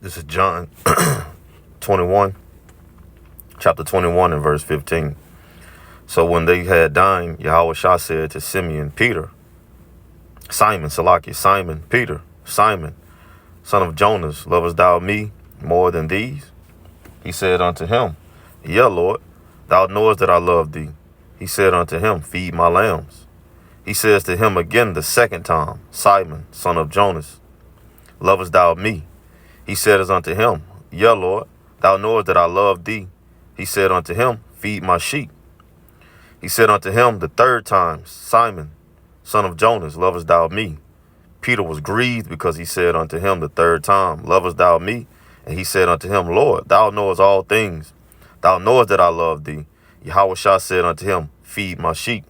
This is John 21, chapter 21 and verse 15. So when they had dined, Yahweh Shah said to Simeon, Peter, Simon, Salaki, Simon, Peter, Simon, son of Jonas, lovest thou me more than these? He said unto him, Yea, Lord, thou knowest that I love thee. He said unto him, Feed my lambs. He says to him again the second time, Simon, son of Jonas, lovest thou me? He said as unto him, Yea, Lord, thou knowest that I love thee. He said unto him, Feed my sheep. He said unto him the third time, Simon, son of Jonas, lovest thou me? Peter was grieved because he said unto him the third time, Lovest thou me? And he said unto him, Lord, thou knowest all things. Thou knowest that I love thee. Yahweh Shah said unto him, Feed my sheep.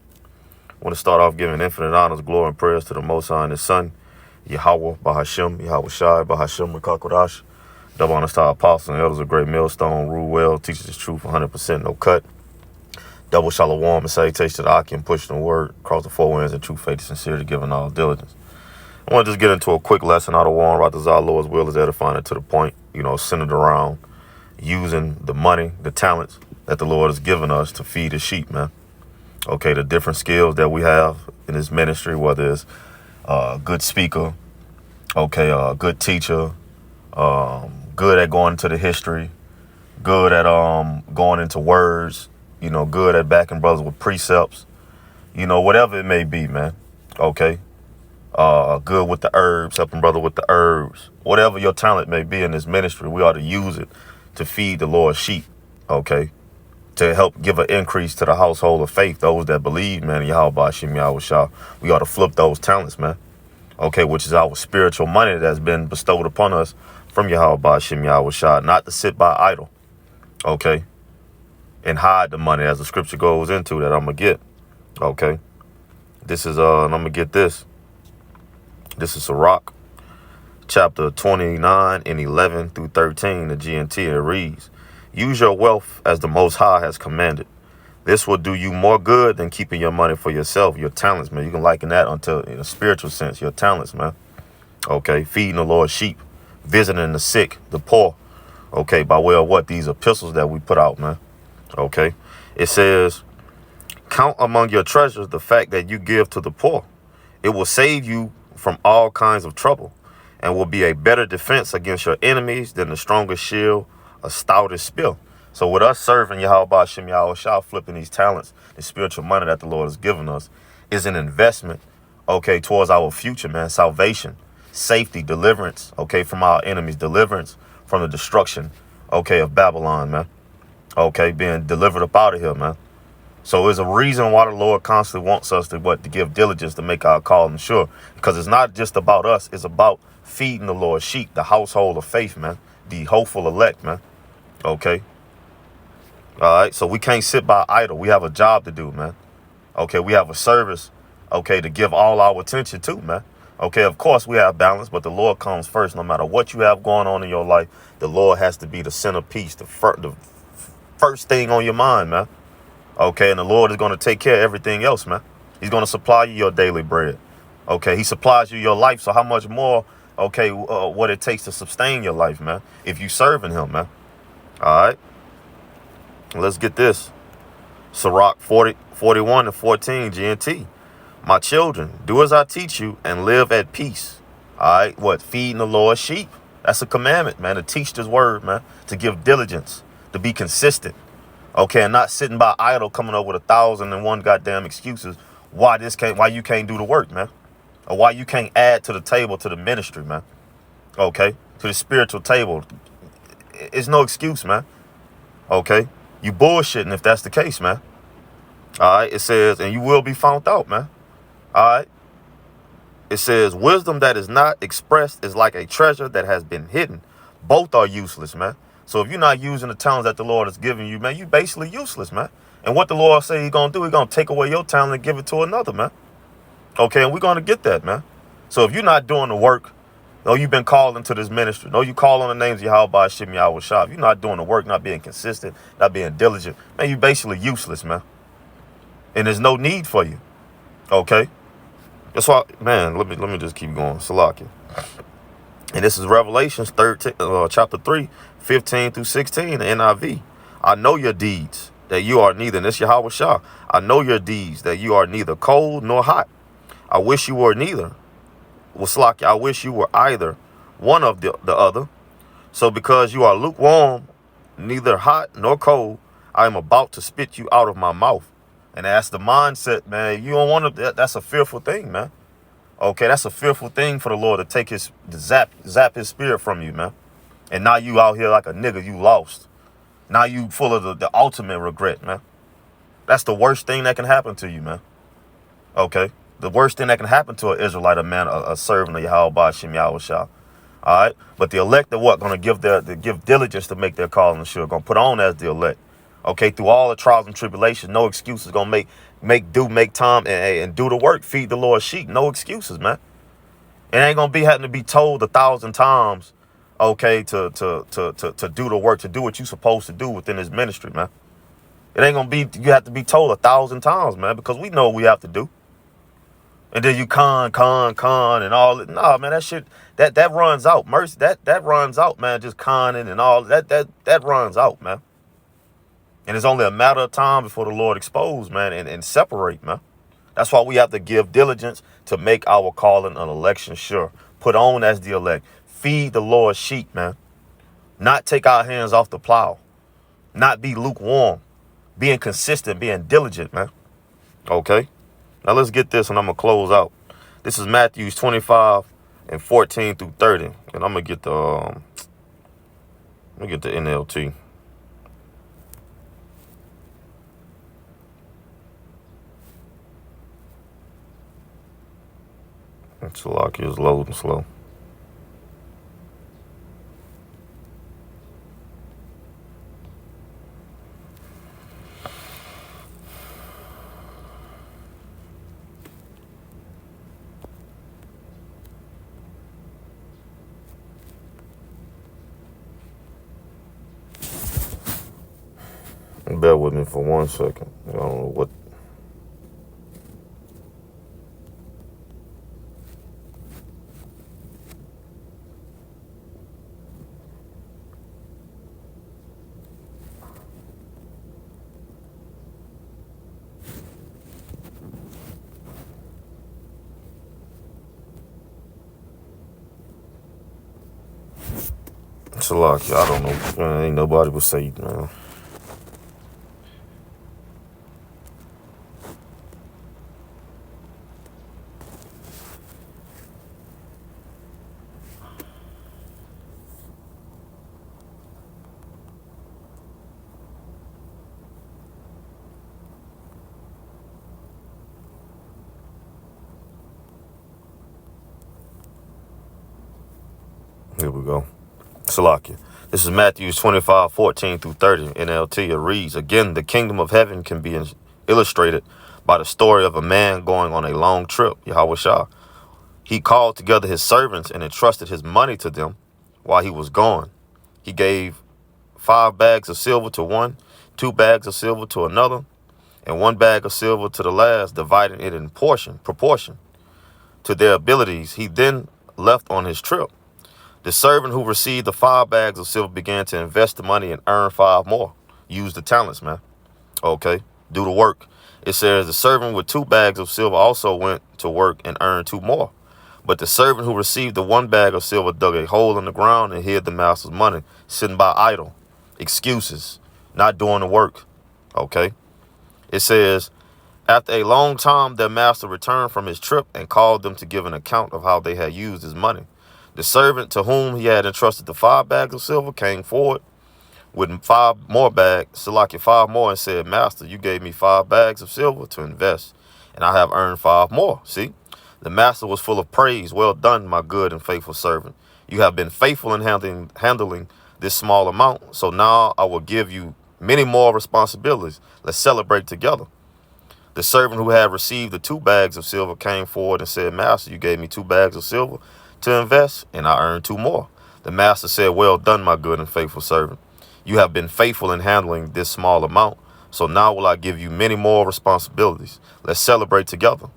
I want to start off giving infinite honors, glory, and prayers to the Most High and His Son, Yahweh, Bahashem, Yahweh Shai, Bahashem, Rekakodash. Double honors to our apostles and elders of great millstone, rule well, teaches the truth, 100% no cut. Double shalom and salutation to the Aki and pushing the word across the four winds in true faith and sincerity, giving all diligence. I want to just get into a quick lesson out of war right as our Lord's will is edifying it to the point, centered around using the money, the talents that the Lord has given us to feed His sheep, man. Okay, the different skills that we have in this ministry, whether it's a good speaker, okay, a good teacher, good at going into the history, good at going into words, good at backing brothers with precepts, whatever it may be, man. Okay. Good with the herbs, helping brother with the herbs, whatever your talent may be in this ministry, we ought to use it to feed the Lord's sheep. Okay. To help give an increase to the household of faith, those that believe, man, Yahweh Shem Yahweh Shah. We ought to flip those talents, man. Okay, which is our spiritual money that's been bestowed upon us from Yahweh Shem Yahweh Shah, not to sit by idle. Okay. And hide the money as the scripture goes into that I'm going to get. Okay. This is, and I'm going to get this. This is Sirach, chapter 29 and 11 through 13, the GNT, and it reads, Use your wealth as the Most High has commanded. This will do you more good than keeping your money for yourself, your talents, man. You can liken that unto, in a spiritual sense, your talents, man. Okay, feeding the Lord's sheep, visiting the sick, the poor. Okay, by way of what? These epistles that we put out, man. Okay, it says, count among your treasures the fact that you give to the poor. It will save you from all kinds of trouble and will be a better defense against your enemies than the strongest shield, a stoutest spear. So with us serving Yahweh Shem Yahweh Shah, flipping these talents, the spiritual money that the Lord has given us is an investment, okay, towards our future, man. Salvation, safety, deliverance, okay, from our enemies, deliverance from the destruction, okay, of Babylon, man. Okay, being delivered up out of here, man. So there's a reason why the Lord constantly wants us to give diligence to make our calling sure. Because it's not just about us. It's about feeding the Lord's sheep, the household of faith, man. The hopeful elect, man. Okay. All right. So we can't sit by idle. We have a job to do, man. Okay. We have a service, okay, to give all our attention to, man. Okay. Of course, we have balance, but the Lord comes first. No matter what you have going on in your life, the Lord has to be the centerpiece, the first thing on your mind, man. Okay, and the Lord is going to take care of everything else, man. He's going to supply you your daily bread. Okay, He supplies you your life. So how much more, okay, what it takes to sustain your life, man, if you serving Him, man. All right, let's get this. Sirach 41 and 14, GNT. My children, do as I teach you and live at peace. All right, what? Feeding the Lord's sheep. That's a commandment, man, to teach this word, man, to give diligence, to be consistent. Okay, and not sitting by idle, coming up with 1,001 goddamn excuses why you can't do the work, man, or why you can't add to the table, to the ministry, man. Okay, to the spiritual table. It's no excuse, man. Okay, you bullshitting if that's the case, man. All right, it says, and you will be found out, man. All right, it says, wisdom that is not expressed is like a treasure that has been hidden. Both are useless, man. So if you're not using the talents that the Lord has given you, man, you basically useless, man. And what the Lord say He's going to do, He's going to take away your talent and give it to another, man. Okay, and we're going to get that, man. So if you're not doing the work, no, you've been called into this ministry. No, you call on the names of Yahweh Shem Yahweh Shah. If you're not doing the work, not being consistent, not being diligent, man, you basically useless, man. And there's no need for you. Okay? That's why, man, let me just keep going. Salakia. And And this is Revelations 13, chapter 3, 15 through 16, the NIV. I know your deeds, that you are neither, and this Yahweh Shah. I know your deeds, that you are neither cold nor hot. I wish you were neither. Waslaki, I wish you were either one of the other. So because you are lukewarm, neither hot nor cold, I am about to spit you out of my mouth. And that's the mindset, man. You don't want to, that's a fearful thing, man. Okay, that's a fearful thing for the Lord to take his, to zap his spirit from you, man. And now you out here like a nigga, you lost. Now you full of the ultimate regret, man. That's the worst thing that can happen to you, man. Okay? The worst thing that can happen to an Israelite, a man, a servant of Yahweh Ba'ashem Yahweh Shah. All right? But the elect are what? Going to give diligence to make their call and sure. Going to put on as the elect. Okay? Through all the trials and tribulations, no excuses. Going to make time and do the work. Feed the Lord's sheep. No excuses, man. It ain't going to be having to be told 1,000 times, okay, to do the work, to do what you're supposed to do within this ministry, man. It ain't going to be, you have to be told 1,000 times, man, because we know what we have to do. And then you con, and all it. Nah, man, that shit, that runs out. Mercy, that runs out, man. Just conning and all that runs out, man. And it's only a matter of time before the Lord expose, man, and separate, man. That's why we have to give diligence to make our calling an election sure. Put on as the elect. Feed the Lord's sheep, man. Not take our hands off the plow. Not be lukewarm. Being consistent, being diligent, man. Okay? Now let's get this and I'm going to close out. This is Matthew 25 and 14 through 30. And I'm going to get the NLT. Salaki is loading slow. Bear with me for 1 second. I don't know what. Salaki, I don't know. Man, ain't nobody was saved, man. Here we go. Salakia. This is Matthew 25, 14 through 30. NLT. It reads, again, the kingdom of heaven can be illustrated by the story of a man going on a long trip, Yahweh Shah. He called together his servants and entrusted his money to them while he was gone. He gave 5 bags of silver to one, 2 bags of silver to another, and 1 bag of silver to the last, dividing it in proportion to their abilities. He then left on his trip. The servant who received the 5 bags of silver began to invest the money and earn 5 more. Use the talents, man. Okay, do the work. It says the servant with 2 bags of silver also went to work and earned 2 more. But the servant who received the 1 bag of silver dug a hole in the ground and hid the master's money, sitting by idle. Excuses, not doing the work. Okay. It says, after a long time, their master returned from his trip and called them to give an account of how they had used his money. The servant to whom he had entrusted the 5 bags of silver came forward with 5 more bags, Salaki 5 more, and said, Master, you gave me 5 bags of silver to invest, and I have earned 5 more. See, the master was full of praise. Well done, my good and faithful servant. You have been faithful in handling this small amount, so now I will give you many more responsibilities. Let's celebrate together. The servant who had received the 2 bags of silver came forward and said, Master, you gave me 2 bags of silver to invest, and I earned 2 more. The master said, well done, my good and faithful servant. You have been faithful in handling this small amount, so now will I give you many more responsibilities. Let's celebrate together.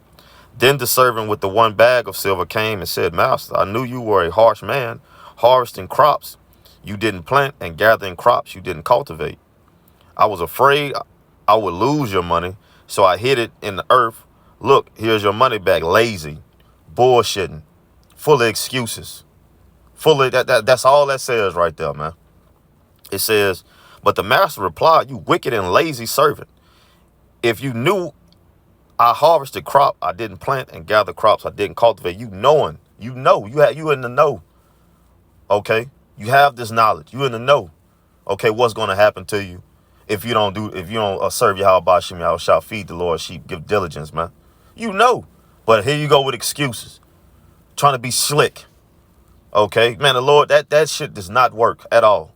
Then the servant with the 1 bag of silver came and said, Master, I knew you were a harsh man, harvesting crops you didn't plant and gathering crops you didn't cultivate. I was afraid I would lose your money, so I hid it in the earth. Look, here's your money back. Lazy, bullshitting, full of excuses. Full of that's all that says right there, man. It says, but the master replied, you wicked and lazy servant. If you knew I harvested crop I didn't plant and gather crops I didn't cultivate, you in the know. Okay, you have this knowledge. You in the know. Okay, what's going to happen to you if you don't serve Yahweh Bashim Yahweh shall feed the Lord sheep, give diligence, man. You know, but here you go with excuses, trying to be slick. Okay, man, the Lord, that shit does not work at all.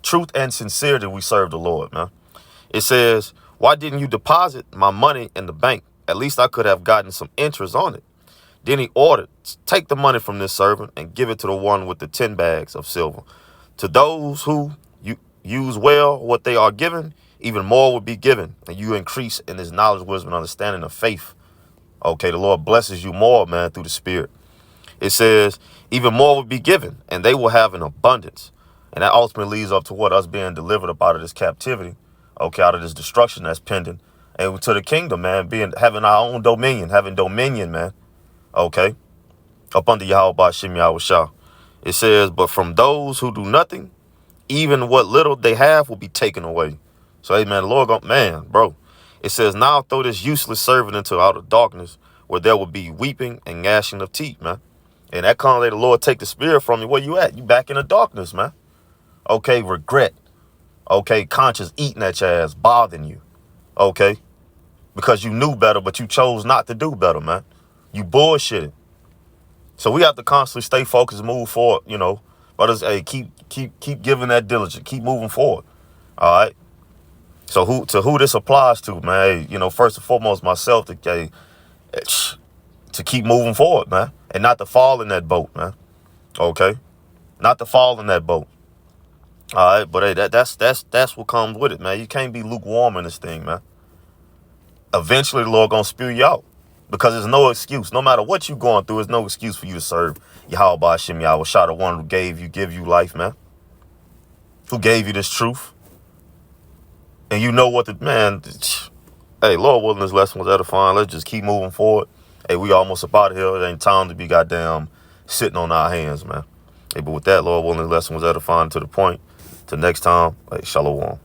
Truth and sincerity, we serve the Lord, man. It says, why didn't you deposit my money in the bank? At least I could have gotten some interest on it. Then he ordered, take the money from this servant and give it to the one with the 10 bags of silver. To those who use well what they are given, even more will be given. And you increase in this knowledge, wisdom, and understanding of faith. Okay, the Lord blesses you more, man, through the Spirit. It says, even more will be given, and they will have an abundance. And that ultimately leads up to what? Us being delivered up out of this captivity, okay, out of this destruction that's pending, and to the kingdom, man, having our own dominion, having dominion, man, okay, up under Yahweh Bashim Yahweh Shah. It says, but from those who do nothing, even what little they have will be taken away. So, hey, man, the Lord, man, bro. It says, now throw this useless servant into outer darkness, where there will be weeping and gnashing of teeth, man. And that kind of the Lord take the spirit from you. Where you at? You back in the darkness, man. Okay, regret. Okay, conscience eating at your ass, bothering you. Okay, because you knew better, but you chose not to do better, man. You bullshitted. So we have to constantly stay focused, move forward, you know. Brothers, hey, keep giving that diligence, keep moving forward. All right. So who this applies to, man? Hey, you know, first and foremost, myself, to keep moving forward, man, and not to fall in that boat, man. Okay, not to fall in that boat. All right, but hey, that's what comes with it, man. You can't be lukewarm in this thing, man. Eventually, the Lord gonna spew you out, because there's no excuse. No matter what you're going through, there's no excuse for you to serve Yahweh Bashim Yahweh Shah, the one who give you life, man. Who gave you this truth, and you know what man. Hey, Lord willing, this lesson was edifying. Let's just keep moving forward. Hey, we almost up out of here. It ain't time to be goddamn sitting on our hands, man. Hey, but with that, Lord willing, this lesson was edifying to the point. Till next time, hey, shalom.